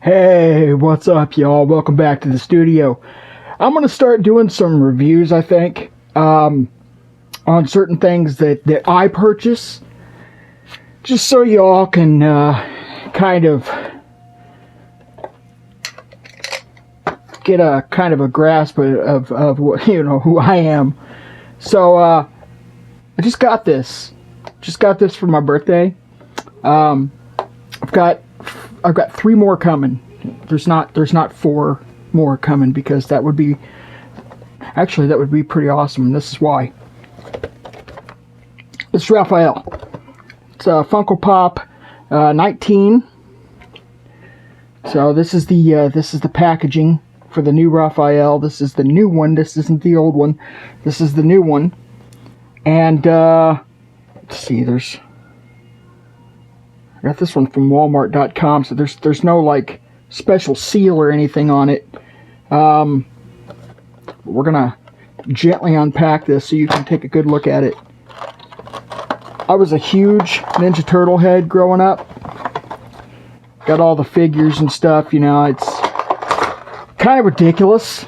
Hey, what's up, y'all? Welcome back to the studio. I'm going to start doing some reviews, I think, on certain things that I purchase, just so y'all can kind of get a kind of a grasp of what, who I am. So, I just got this. Just got this for my birthday. I've got 3 more coming. There's not 4 more coming, because that would be pretty awesome. And this is why. It's Raphael. It's a Funko Pop 19. So this is the packaging for the new Raphael. This is the new one. This isn't the old one. This is the new one. And let's see, I got this one from Walmart.com, so there's no like special seal or anything on it. We're gonna gently unpack this so you can take a good look at it. I was a huge Ninja Turtle head growing up. Got all the figures and stuff. It's kind of ridiculous,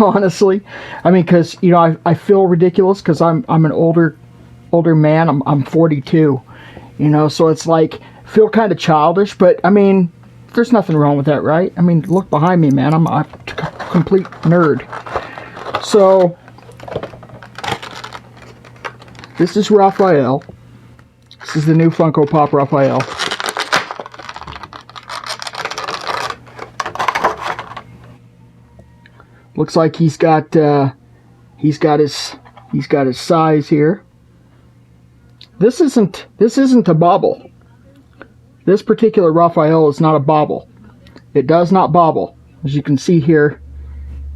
honestly. I mean, because I feel ridiculous because I'm an older man. I'm 42. So it's like, feel kind of childish, but I mean, there's nothing wrong with that, right? I mean, look behind me, man. I'm a complete nerd. So this is Raphael. This is the new Funko Pop Raphael. Looks like he's got his size here. This isn't a bobble. This particular Raphael is not a bobble. It does not bobble. As you can see here,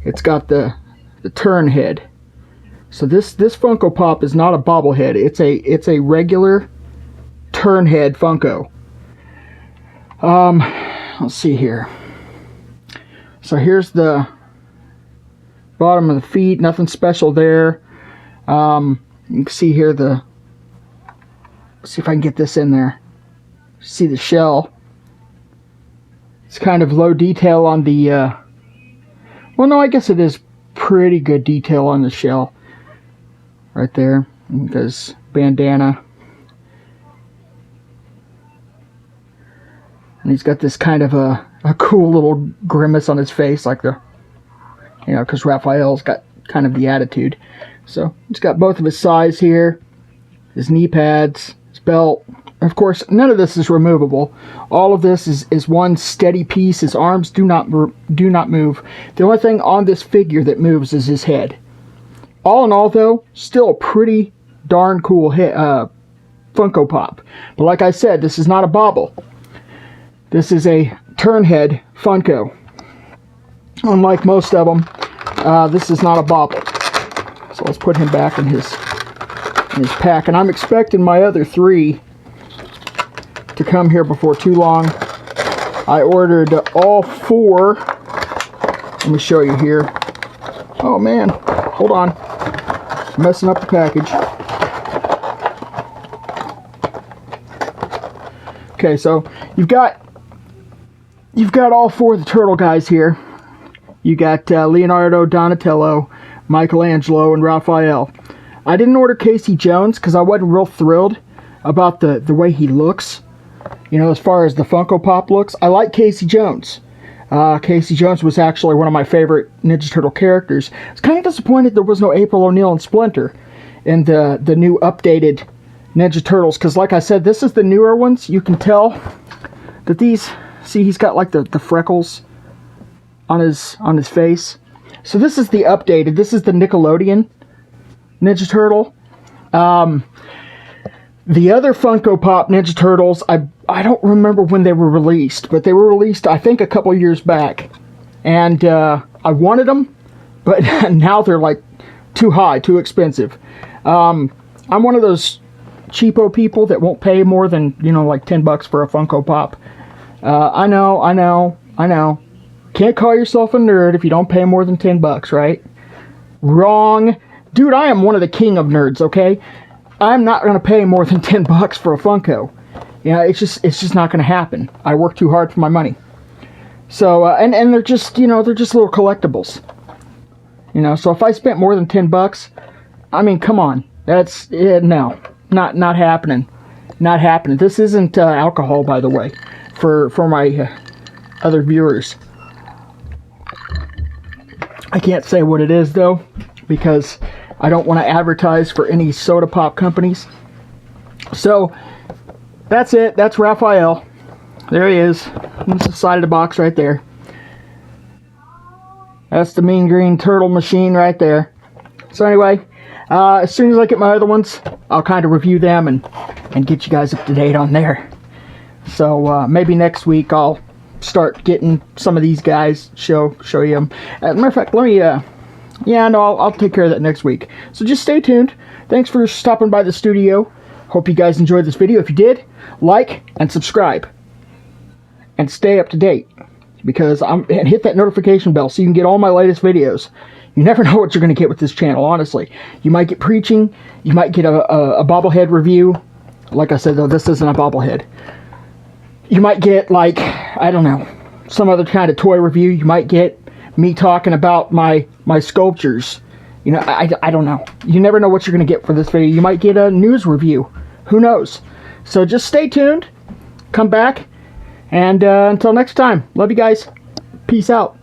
it's got the turn head. So this Funko Pop is not a bobblehead. It's a regular turn head Funko. Let's see here. So here's the bottom of the feet. Nothing special there. You can see here let's see if I can get this in there. See the shell. It's kind of low detail on the well, no, I guess it is pretty good detail on the shell right there, because bandana, and he's got this kind of a cool little grimace on his face, like because Raphael's got kind of the attitude. So he's got both of his sides here, his knee pads, his belt. Of course, none of this is removable. All of this is one steady piece. His arms do not move. The only thing on this figure that moves is his head. All in all, though, still a pretty darn cool Funko Pop. But like I said, this is not a bobble. This is a turn head Funko. Unlike most of them, this is not a bobble. So let's put him back in his pack. And I'm expecting my other 3 to come here before too long. I ordered all 4. Let me show you here. Oh man, hold on. I'm messing up the package. Okay, so you've got all 4 of the turtle guys here. You got Leonardo, Donatello, Michelangelo, and Raphael. I didn't order Casey Jones because I wasn't real thrilled about the way he looks. As far as the Funko Pop looks, I like Casey Jones. Casey Jones was actually one of my favorite Ninja Turtle characters. I was kind of disappointed there was no April O'Neil and Splinter in the new updated Ninja Turtles, because like I said, this is the newer ones. You can tell that these, see, he's got like the freckles on his face. So this is the updated. This is the Nickelodeon Ninja Turtle. The other Funko Pop Ninja Turtles, I don't remember when they were released, but they were released, I think, a couple years back. And I wanted them, but now they're like too high, too expensive. I'm one of those cheapo people that won't pay more than, like $10 for a Funko Pop. I know. Can't call yourself a nerd if you don't pay more than $10, right? Wrong. Dude, I am one of the king of nerds, okay? I'm not going to pay more than $10 for a Funko. It's just not going to happen. I work too hard for my money. So, and they're just, they're just little collectibles. So if I spent more than $10, I mean, come on. That's, no, not happening. Not happening. This isn't alcohol, by the way, for my other viewers. I can't say what it is, though, because I don't want to advertise for any soda pop companies. So, that's it. That's Raphael. There he is. That's the side of the box right there. That's the mean green turtle machine right there. So anyway, as soon as I get my other ones, I'll kind of review them and get you guys up to date on there. So maybe next week I'll start getting some of these guys, show you them. As a matter of fact, let me, yeah, no, I'll take care of that next week. So just stay tuned. Thanks for stopping by the studio. Hope you guys enjoyed this video. If you did, like and subscribe. And stay up to date. And hit that notification bell so you can get all my latest videos. You never know what you're going to get with this channel, honestly. You might get preaching. You might get a bobblehead review. Like I said, though, this isn't a bobblehead. You might get, like, I don't know, some other kind of toy review. You might get me talking about my sculptures. I don't know. You never know what you're going to get for this video. You might get a news review. Who knows? So just stay tuned. Come back. And until next time, love you guys. Peace out.